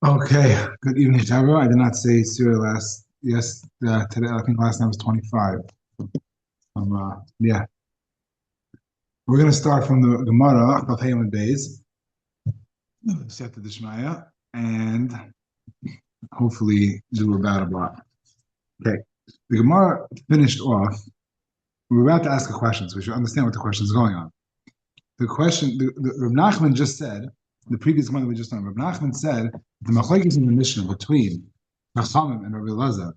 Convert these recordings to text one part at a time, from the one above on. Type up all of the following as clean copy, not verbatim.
Okay, good evening, Trevor. I did not say Syria today. I think last time was 25. Yeah, we're going to start from the Gemara of Haman Days, Sotah Dishmaya, and hopefully do about a block. Okay, the Gemara finished off. We're about to ask a question, so we should understand what the question is going on. The question, Rav Nachman just said, the previous one that we just done, Rav Nachman said, the machlokes in the Mishnah between Chachamim and Rabbi Elazar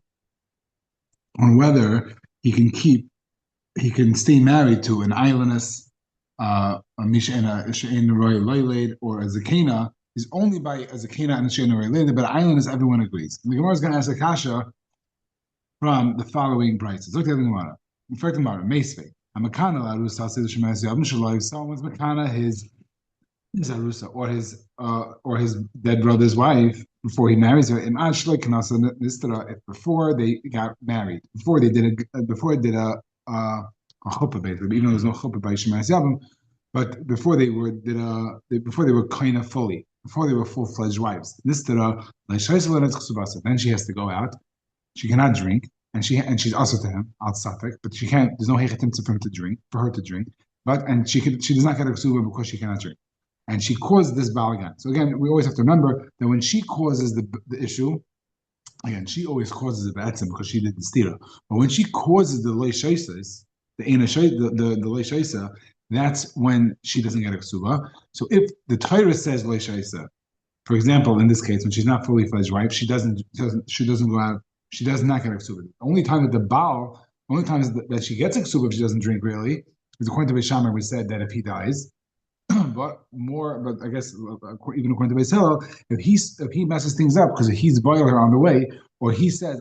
on whether he can stay married to an islandess, a Mish'ena Roy Loyled, or a Zakena, is only by a Zakena and a Mish'ena Roy Loyled, but islandess, everyone agrees. And the Gemara is going to ask a kasha from the following prices. Look at the Gemara. In fact, Gemara, Meisvei. A Makana Larusa says the Shemayas Yavim Shalai, someone's Makana, his Arusa, or his dead brother's wife, before he marries her, if before they got married, before they did a chuppah, basically, even though there's no chuppah by Shemayas Yavim, but before they were kind of fully, before they were full-fledged wives. Then she has to go out. She cannot drink, and she's also to him out safek, but she can't. There's no hechetim for him to drink, for her to drink. She does not get a ksuba because she cannot drink, and she caused this balagan. So again, we always have to remember that when she causes the issue, again, she always causes it ba'atzim because she did the stira. But when she causes the leishaisas, the leishaisa, that's when she doesn't get a ksuba. So if the Torah says leishaisa, for example, in this case, when she's not fully fledged wife, she doesn't go out. She does not get a ksuba. The only time that she gets a ksuba if she doesn't drink really is according to Beishamar, we said that if he dies. but I guess even according to Beis Hillel, if he messes things up because he's boiling her on the way, or he stops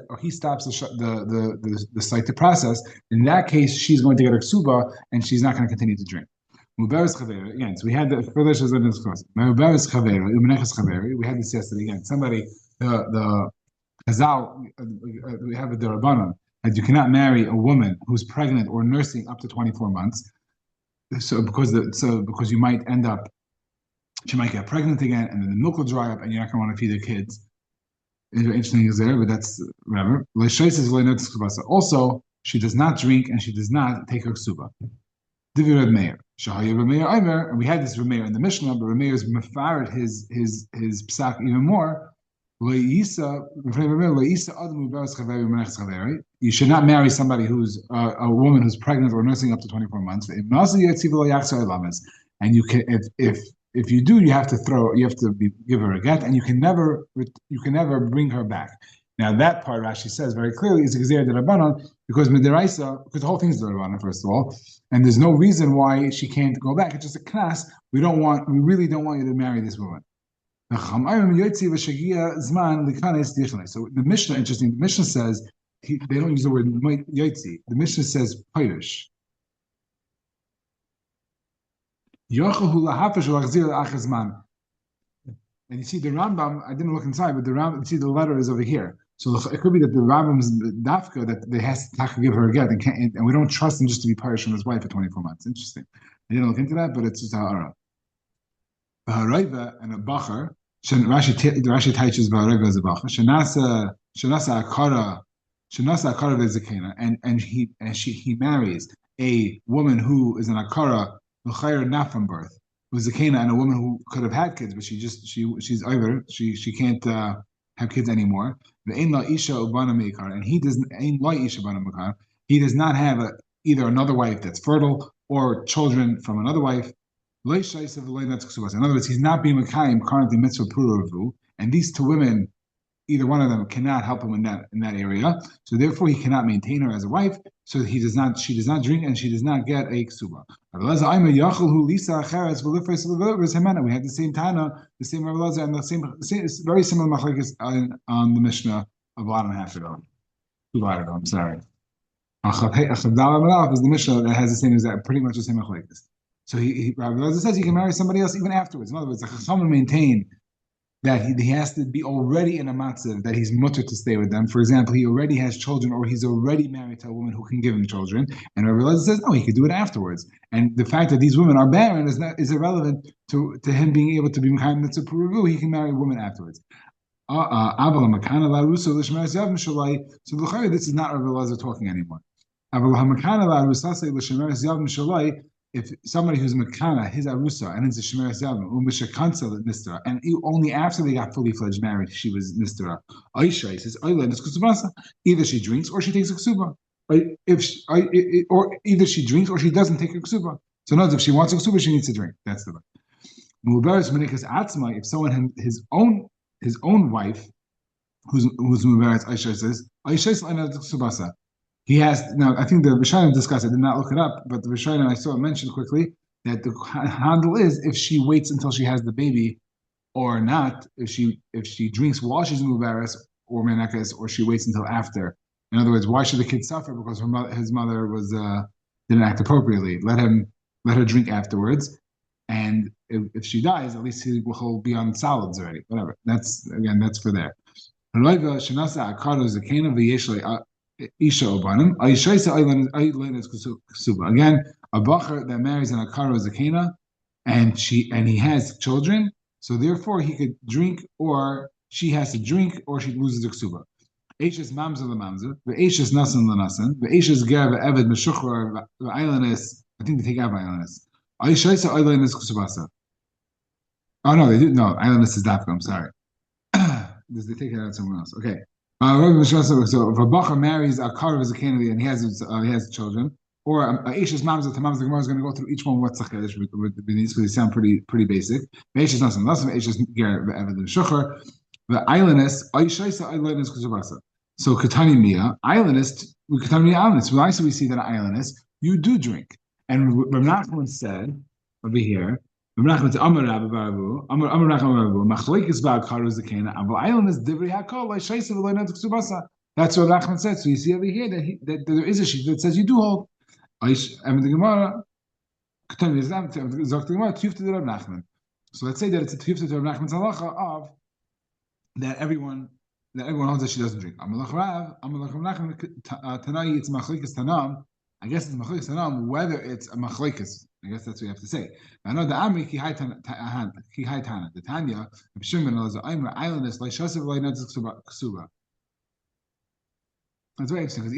the site to process, in that case she's going to get a ksuba and she's not going to continue to drink. Again, so we had the further we had this yesterday again. Somebody the Chazal, we have a derabanan that you cannot marry a woman who's pregnant or nursing up to 24 months. So because you might end up, she might get pregnant again, and then the milk will dry up, and you're not going to want to feed the kids. Interesting is there, but that's whatever. Also, she does not drink and she does not take her ksuba. Divrei Meir. And we had this Rameir in the Mishnah, but Rameir is mefared his psak even more. You should not marry somebody who's a woman who's pregnant or nursing up to 24 months. And you can, if you do, you have to give her a get, and you can never bring her back. Now that part Rashi says very clearly is Gezer Rabbanon because Midiraisa, because the whole thing is Rabbanon first of all, and there's no reason why she can't go back. It's just a knas. We really don't want you to marry this woman. So the Mishnah, interesting. The Mishnah says they don't use the word yotzi. The Mishnah says pirish. And you see the Rambam. I didn't look inside, but the Rambam. You see the letter is over here. So it could be that the Rambam's dafka that they has to give her a get, and we don't trust him just to be pirish from his wife for 24 months. Interesting. I didn't look into that, but it's just ha'ara. And a bacher. Rashi teaches Ba'areva as a bacha. Shenasa akara vezakena, and he marries a woman who is an akara l'chayr not from birth, who's zakena, and a woman who could have had kids, but she's over. She can't have kids anymore. Ve'ein la isha ubana meikar, and he doesn't. Ein la isha ubana meikar. He does not have either another wife that's fertile or children from another wife. In other words, he's not being Mekayim currently mitzvah puravu, and these two women, either one of them cannot help him in that area. So therefore, he cannot maintain her as a wife. So she does not drink, and she does not get a ksuba. We had the same Tana, the same Rav Elazar, and the same very similar machlokes on the Mishnah of a lot and a half ago. 2 hours ago. I'm sorry. Is the Mishnah that has the same exact, pretty much the same machlokes. So Rabbi Elazar says he can marry somebody else even afterwards. In other words, the Chachamim maintain that he has to be already in a matzav that he's mutter to stay with them. For example, he already has children, or he's already married to a woman who can give him children. And Rabbi Elazar says no, he could do it afterwards. And the fact that these women are barren is irrelevant to him being able to be Mekayim Mitzvah Puravu. He can marry a woman afterwards. Avala Makana Larusa Lishmeres Yavim Shalai. So the this is not Rabbi Elazar talking anymore. Avala Makana Larusa say Lishmeres Yavim Shalai. If somebody who's Makana, his Arusa, and it's a Shmeres Yavim, Umishakansel Nistera, and only after they got fully fledged married, she was Nistera. Aisha says, either she drinks or she takes a ksuba. If she, or either she drinks or she doesn't take a ksuba. So notice if she wants a ksuba, she needs to drink. That's the way. If someone had his own wife, who's Mubarak, Aisha says, Aisha he has now. I think the Rishonim discussed. I did not look it up, but the Rishonim I saw it mentioned quickly that the handle is if she waits until she has the baby, or not. If she drinks while she's Mubarak or Menakes, or she waits until after. In other words, why should the kid suffer because his mother was didn't act appropriately? Let her drink afterwards, and if she dies, at least he'll be on solids already. Whatever. That's for there. Isha Obanim. Again, a bacher that marries an Akara Zakena and he has children, so therefore he could drink or she has to drink or she loses the ksuba. Eishes mamza lemamza, ve'eishes nasan lenasan, ve'eishes ger ve'eved meshuchar ve'aylanis. I think they take out aylanis. Aishaisa aylanis ksubasa. Oh no, they didn't. No, aylanis is dafka. I'm sorry. They take it out someone else. Okay. So if a bacher marries a karav as a candidate and he has children, or Aisha's mamza to mamza, the Gemara is going to go through each one what's the chiddush with these because they sound pretty basic. Aisha's nasan, Aisha's ger ve'eved meshuchar, the aylanis Aishaisa aylanis ksubasa. So Katani Mia, islandist, Katani Mia islandist. Well, we see that an islandist, you do drink. And Rav Nachman said over here, Rav Nachman said, Amar Rabbi Barabu, Amar Nachman Barabu, Machlekes Ba'akar is the Kana, Aval islandist, Divrei Hakol, Shaisa V'loinat Ksubasa. That's what Nachman said. So you see over here that there is a sheet that says you do hold. And the Gemara, Katani Mia, Zok the Gemara, Tufta de Rav Nachman. So let's say that it's a Tufta de Rav Nachman's halacha of that everyone holds that she doesn't drink. Tanai, it's machlekes tanam. I guess it's machlekes tanam, whether it's a machlekes. I guess that's what you have to say. I know the Amri ki hai tana, the Tanya, Shimon Elazar, Aimer, islandist, like Shasav Lainatis Ksuba. That's very interesting because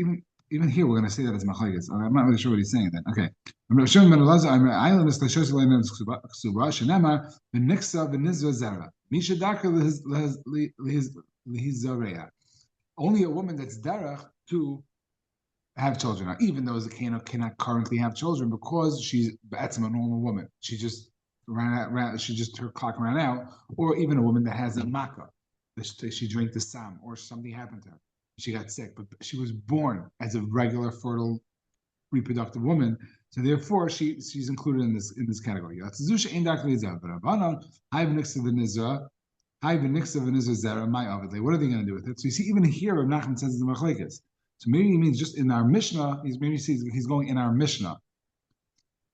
even here we're going to say that as machlekes. I'm not really sure what he's saying then. Okay. Shimon Elazar, Aimer, islandist, like Shasav Lainatis Ksuba. Shenema, the Nixa, the Nizra Zera. Misha Daka, only a woman that's derech to have children. Now, even though Zakena cannot currently have children because she's a normal woman. She just her clock ran out. Or even a woman that has a makkah. She drank the sam or something happened to her. She got sick, but she was born as a regular fertile reproductive woman. So therefore she's included in this category. What are they going to do with it? So you see, even here, Rav Nachman says the machlekes. So maybe he means just in our Mishnah. He's going in our Mishnah.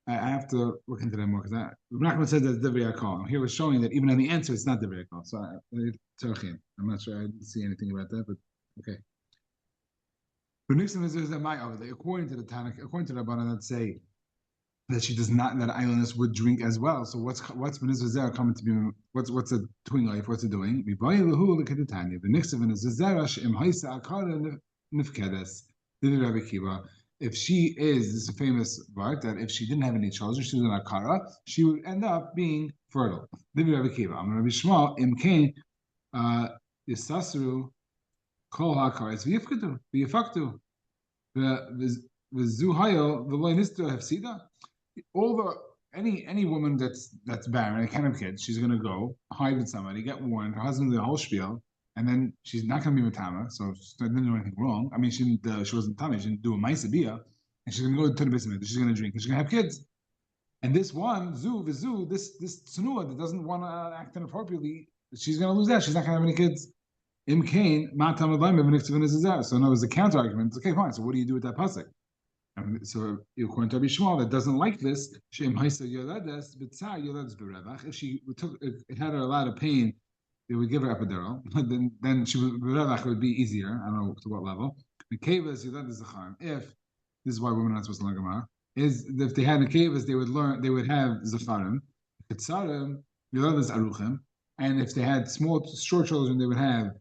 I have to look into that more because Rav Nachman says that's Divrei Hakol. Here we're showing that even in the answer, it's not Divrei Hakol. So I'm not sure I didn't see anything about that, but okay. But Nixon is my overlay. According to the Tanakh, according to the Rabbanan that say that she does not, that islandess would drink as well. So what's Benizah Zera coming to be? What's a twin life? What's it doing? The next of Benizah Zera she'im haisa akara nifkedes. Rabbi Kiva. If she is, this is a famous part that if she didn't have any children, she was an akara, she would end up being fertile. Rabbi Kiva. I'm Rabbi Shmuel im kain yisasru kol hakaras v'yifaktu v'zuhayo v'loy nistu hefsida. Any woman that's barren, a kind of kid, she's gonna go hide with somebody, get warned, her husband did the whole spiel, and then she's not gonna be matama, so she didn't do anything wrong. I mean, she wasn't tummy, she didn't do a ma'aseh, and she's gonna go to the basement, she's gonna drink, and she's gonna have kids. And this one, this tsunua that doesn't want to act inappropriately, she's gonna lose that. She's not gonna have any kids. Im kain ma'tam adlaim. So now there's a counter argument. Okay, fine. So what do you do with that pasuk? So according to Rabbi Shmuel, that doesn't like this. If she took, if it had her a lot of pain, they would give her epidural. then she would be easier. I don't know to what level. The kavas zacharim. If this is why women are not supposed to learn Gemara, is if they had the kavas, they would have zacharim. Ketsarim yoledas aruchim, and if they had short children, they would have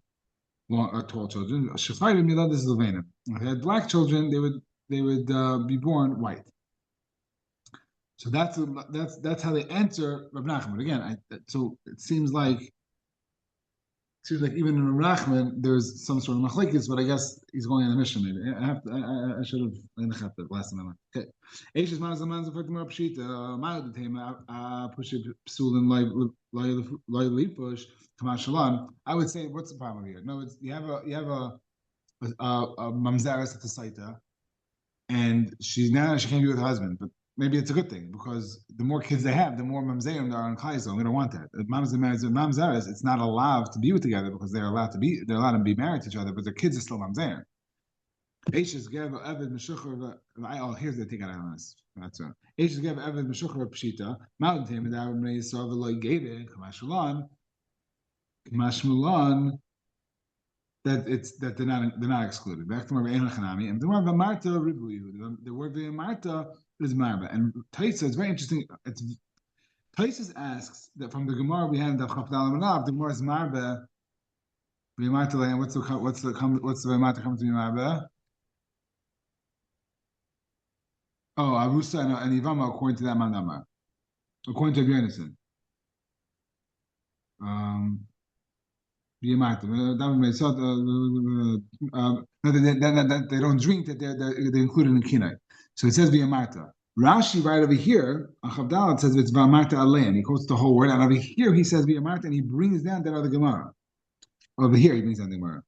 tall children. Shechayim milad is levanim. If they had black children, they would be born white. So that's how they answer Rav Nachman. Again, so it seems like even in Rav Nachman there's some sort of machlekes, but I guess he's going on the mission. Maybe I should have learned that last time. Okay, Eishes man zaman zafak mer pshit ma'od tema push psulin loy push kamashalan. I would say, what's the problem here? No, you have a mamzeres at the Sotah, and she can't be with her husband, but maybe it's a good thing because the more kids they have, the more mamzerim there are in Chayzon. We don't want that. Mamzeres, it's not allowed to be with together because they're allowed to be married to each other, but their kids are still mamzerim. Here's the thing on this. That's right. Eishes gave Eved Meshucher Pshita, Mountain Tim, and Avram saw the Loi gave it, Kamashmulan, that they're not excluded. Back to Marba and the word Marta Ribuyu. The word Marta is Marba. And Taisa is very interesting. Taisa asks that from the Gemara we have the Chapdal Manav, the Gemara is Marba. Marta, and what's the Marta comes to be Marba? Oh, Arusa and Ivama according to that Mandama. According to Björnison. They don't drink, that they're included in Kinai. So it says Marta. Rashi right over here on Chavdal it says it's Marta Alein. He quotes the whole word, and over here he says Marta, and he brings down that other Gemara. Over here he brings down the Gemara.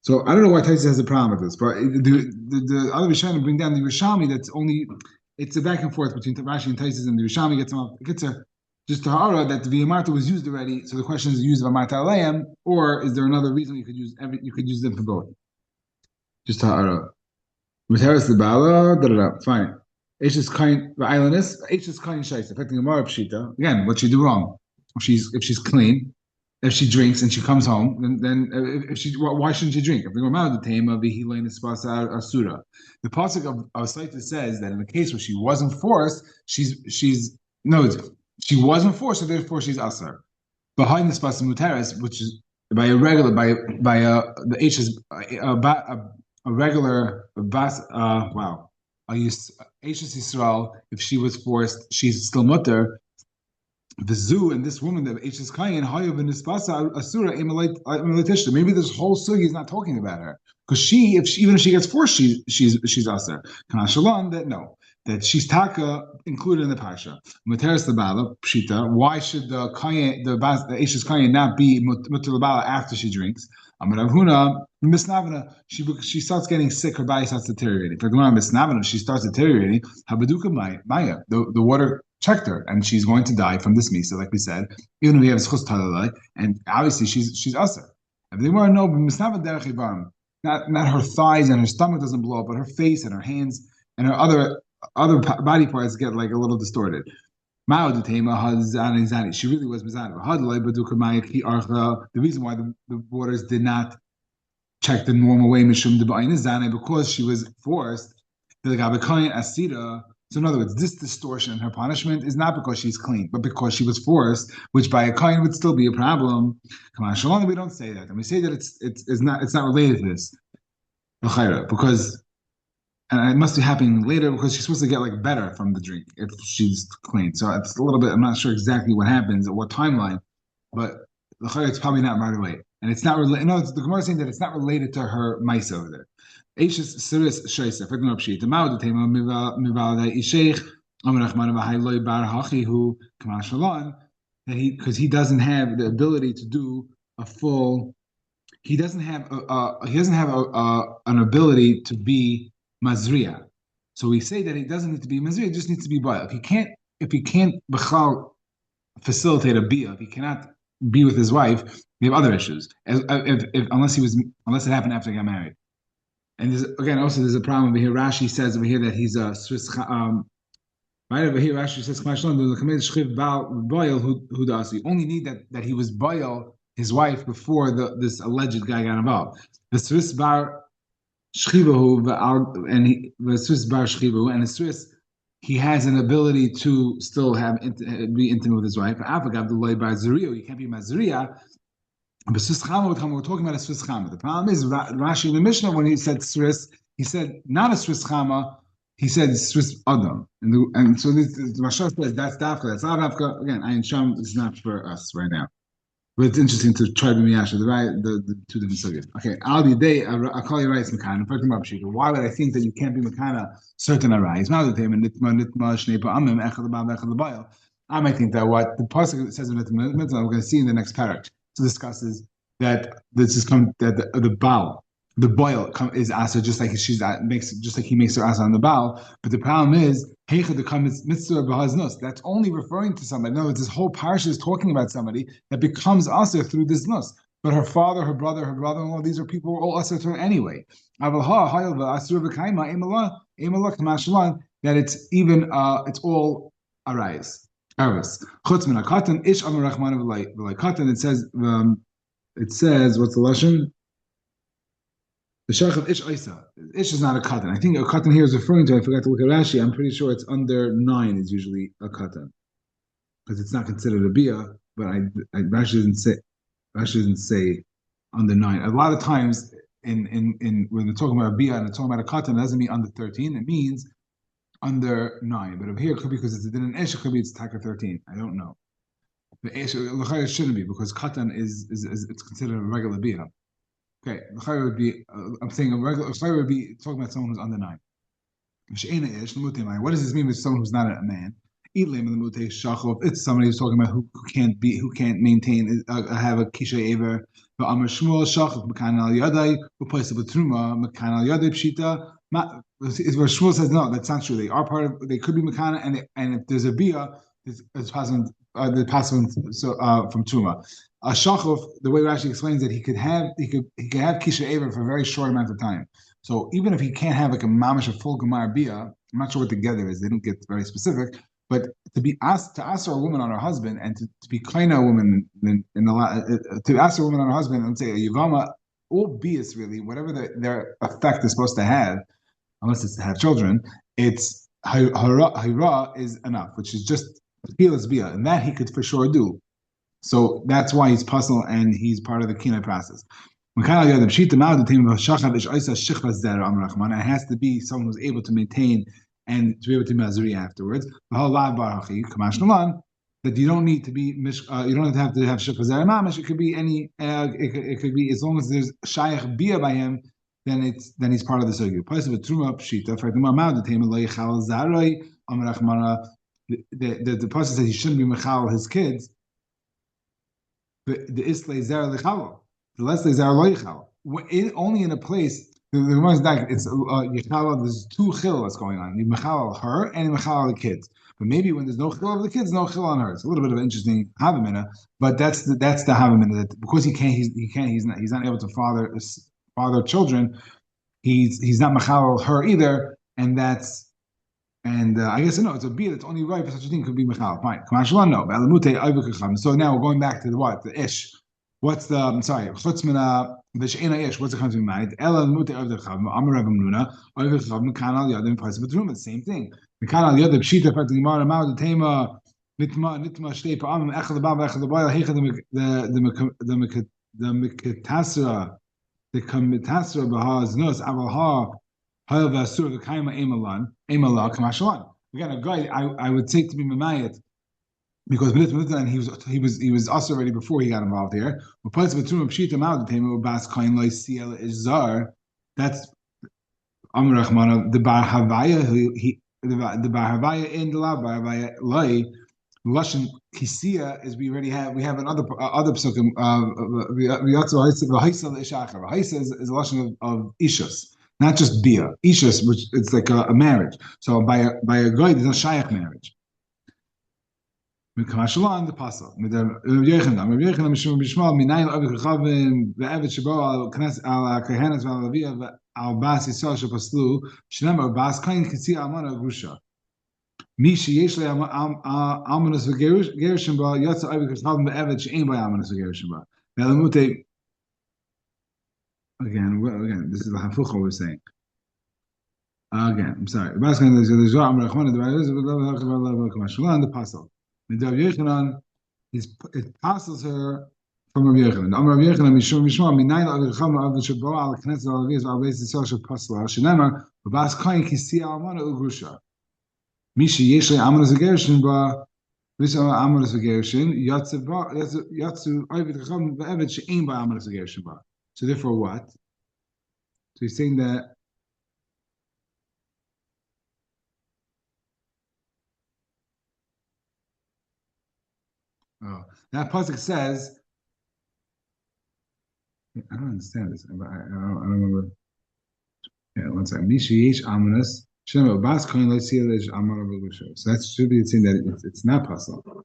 So I don't know why Taisa has a problem with this, but the other Rishonim bring down the Yerushalmi. It's a back and forth between Rashi and Taisa, and the Yerushalmi gets just to ha'ara that the Marta was used already. So the question is, use of Marta Aleim, or is there another reason you could use them for both? Just to ha'ara. Miteres the bala, fine. Eishes kain v'ailanis, Eishes kain shaisa. Affecting Gemara pshita. Again, what she do wrong? If she's clean, if she drinks and she comes home, then why shouldn't she drink? If we go out the tema v'hilain espasa asura. The pasuk of Sotah says that in the case where she wasn't forced, she wasn't forced, so therefore she's asar. Behind this pasuk mutaris, which is by the H is a regular bas. H is Yisrael. If she was forced, she's still mutter. The zoo and this woman that H is Kayin Hayav and Nispasa Asura Imalatishta. Maybe this whole sugi is not talking about her because even if she gets forced, she's Asar. Kanashalan that she's taka included in the pasha. Materis the bala pshita. Why should the H is Kayin not be mutter the bala after she drinks? Amenavhuna misnavana. She starts getting sick. Her body starts deteriorating. For Gemara misnavana, she starts deteriorating. Habaduka Maya. The water checked her, and she's going to die from this misa, like we said. Even if we have schus talalai, and obviously she's usher. If they want to know, not her thighs and her stomach doesn't blow up, but her face and her hands and her other body parts get like a little distorted. She really was mizana. The reason why the waters did not check the normal way because she was forced. So in other words, this distortion in her punishment is not because she's clean, but because she was forced, which by a kain would still be a problem. Come on, Shalom, we don't say that, and we say that it's not related to this, because and it must be happening later because she's supposed to get like better from the drink if she's clean. So it's a little bit. I'm not sure exactly what happens at what timeline, but it's probably not right away, and it's not related. No, the Gemara is saying that it's not related to her mice over there. Because he doesn't have the ability to do a full. He doesn't have an ability to be mazriya. So we say that he doesn't need to be mazriya; he just needs to be ba'al. If he can't facilitate a bia, if he cannot be with his wife, we have other issues. Unless it happened after he got married. And there's a problem over here. Rashi says over here that he's a Swiss. Right over here, Rashi says, "You only need that he was boil his wife before this alleged guy got involved." The Swiss bar shchivahu and the Swiss bar shchivahu and the Swiss he has an ability to still be intimate with his wife. You can't be mazriya. But we're talking about a Swiss chama. The problem is Rashi in the Mishnah, when he said Swiss, he said not a Swiss chama, he said Swiss adam. And so this Rashi says that's dafka, that's not dafka. Again, Ayin Sham is not for us right now. But it's interesting to try to miyasha the two different subjects. Okay, Al Yidei Akali Rais Makana. Why would I think that you can't be Makana certain arais? I might think that what the pasuk says in Nitma, we're going to see in the next paragraph, discusses that this is that the bow, the boil is asa just like he makes her asa on the bow. But the problem is that's only referring to somebody. No, this whole parsha is talking about somebody that becomes asa through this nus. But her father, her brother-in-law, these are people who are all asa to her anyway. That it's even it's all arise. Chutzman akatan ish amar rachman v'lay it says what's the lashon? The shach of ish isa. Ish is not a katan. I think a katan here is referring to. I forgot to look at Rashi. I'm pretty sure it's under 9 is usually a katan because it's not considered a bia. But Rashi doesn't say under 9. A lot of times in when they're talking about a bia and they're talking about a katan, it doesn't mean under 13. It means under 9, but over here it could be because it's an ish, it could be it's taka 13. I don't know. The ish shouldn't be because katan is it's considered a regular bia. Okay, l'chayr would be I'm saying a regular l'chayr would be talking about someone who's under 9. What does this mean with someone who's not a man? It's somebody who's talking about who can't maintain have a kisha aver. But Amar Shmuel shachov mekan al yadai u'paisa b'truma mekan al yadai pshita. Is where Shmuel says no, that's not true. They are part of. They could be mekana, and if there's a bia, it's passing from truma. A shachov, the way Rashi explains it, he could have kisha aver for a very short amount of time. So even if he can't have like a mamish, a full gemar bia, I'm not sure what together is. They don't get very specific. But to be asked to ask a woman on her husband and to be kind of a woman in a lot to ask a woman on her husband and say a yivama, all bias really, whatever their effect is supposed to have, unless it's to have children, it's hira is enough, which is just pilas bia, and that he could for sure do. So that's why he's puzzle and he's part of the kina process. It has to be someone who's able to maintain and to be able to mazuri afterwards. That you don't need to be you don't have to have shechazar mamish. It could be any. It could be as long as there's shayach bia by him, then he's part of the sugya. The person says he shouldn't be mechal his kids. The islay zera lechalo. The less they zera loichal. Only in a place. The reminds that it's there's two chil that's going on. You mechal her and you mechal the kids. But maybe when there's no chil of the kids, no chil on her. It's a little bit of an interesting havamina, but that's the havamina that because he's not able to father children. He's not mechal her either, and I guess no, it's a bia that's only right for such a thing could be mechal. Fine, kamashlan no. So now we're going back to the ish. What's the chutzmina v'she'ena ish? What's the concept of mind? Ela mute of the chav. Amar Rav Hamnuna of the chav mekan al yadim pa'is b'truma. The same thing. Mekan al yadim pshita fat gemara ma'od tema nitma shtei pa'amim echad l'bam echad l'bayil heicha the mekatasra b'haz nos aval ha ha'il v'asur v'kaima emalah kamashalan. Again, a guy I would take to be mamayit. Because and he was us already before he got involved here. That's Amr Rahman the Bar Havaya the Bar Havaya in the Bar Havaya Loi Lashon Kisia is we have another psukim Haisa is a lashon of Ishus, not just Bia. Ishus, which it's like a marriage. So by a guy there's no Shaykh marriage. Mikashalan the pasal. With the Yechon, Mishum Bishmal, Minayin Avichavim, the Avid Shabo, Knes al Kahanas Valavia, al Bas Yisrael Shapaslu, Shnema Bas Kain Kitsi Amana Grusha. Mishi Yeshle Almanus Gershimba, Yatsa Avichavim, the Avid Shain by Almanus Gershimba. Melamute again, this is the Hafucha we're saying. Again, I'm sorry. The basket is the Zohar Amar the puzzle. The Rav Yochanan it passes her from Rav Yochanan. Amar Rav Yochanan Mishum Mishma Minayin Avi Chama Avi Shabo Al Knesset Al Aviz Al Beis Yisrael Shel Pasla Shenamar Babas Kain Kisi Almana Ugrusha Mishi Yeshle Amar Zagershin Ba Visa Amar Zagershin Yatsu Avi Chama Be'evet She'im Ba Amar Zagershin Ba. So therefore, what? So he's saying that. Oh, that pasuk says, I don't understand this. I don't remember. Yeah, one second. Mishi yesh amonas. Shem bas koin lo see lish amar v'lusho. So that should be saying that it's not possible.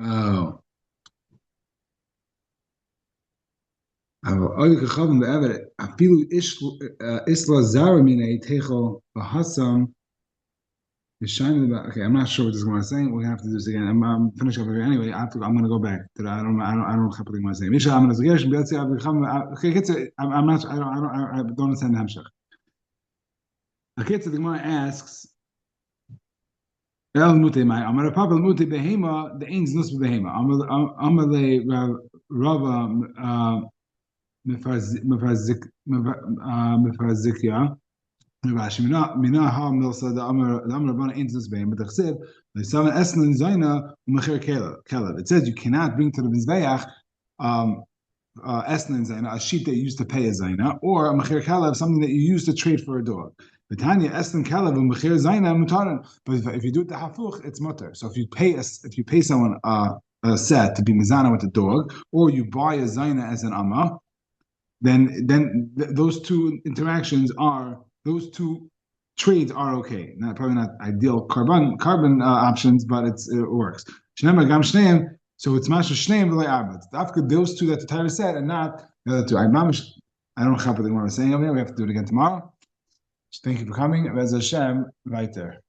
Oh. Oy kachavim be'ever afilu isla zara minei techel v'hasam. Okay, I'm not sure what this is saying. We're gonna have to do this again. I'm finished over here anyway. I'm gonna go back to that. I don't know what I'm saying. Misha, I'm gonna say, okay, I'm not. I don't understand the Hamshach. Okay, so the Gemara asks, El mute mai, Amar Papa mute behema, the ains nus behema. Amar le Rava mefarzikia. Rashi mina ha milsa the Amar Rabban ains nus behema. But the chsiv the seven eslen zayna umecher kelev. It says you cannot bring to the mizbeach eslen zayna, a sheep that you used to pay a zayna, or a mecher kelev, something that you used to trade for a dog. Tanya eslen kelev umecher zayna mutaran. But if you do it the hafuch, it's mutter. So if you pay someone a set to be mizana with the dog, or you buy a zayna as an amma, then those two those two trades are okay. Probably not ideal carbon options, but it works. So it's masha shneim v'lei arba. After those two that the Torah said, and not the other two. I don't know what the Gemara is saying over here. We have to do it again tomorrow. Thank you for coming. Reza Hashem, right there.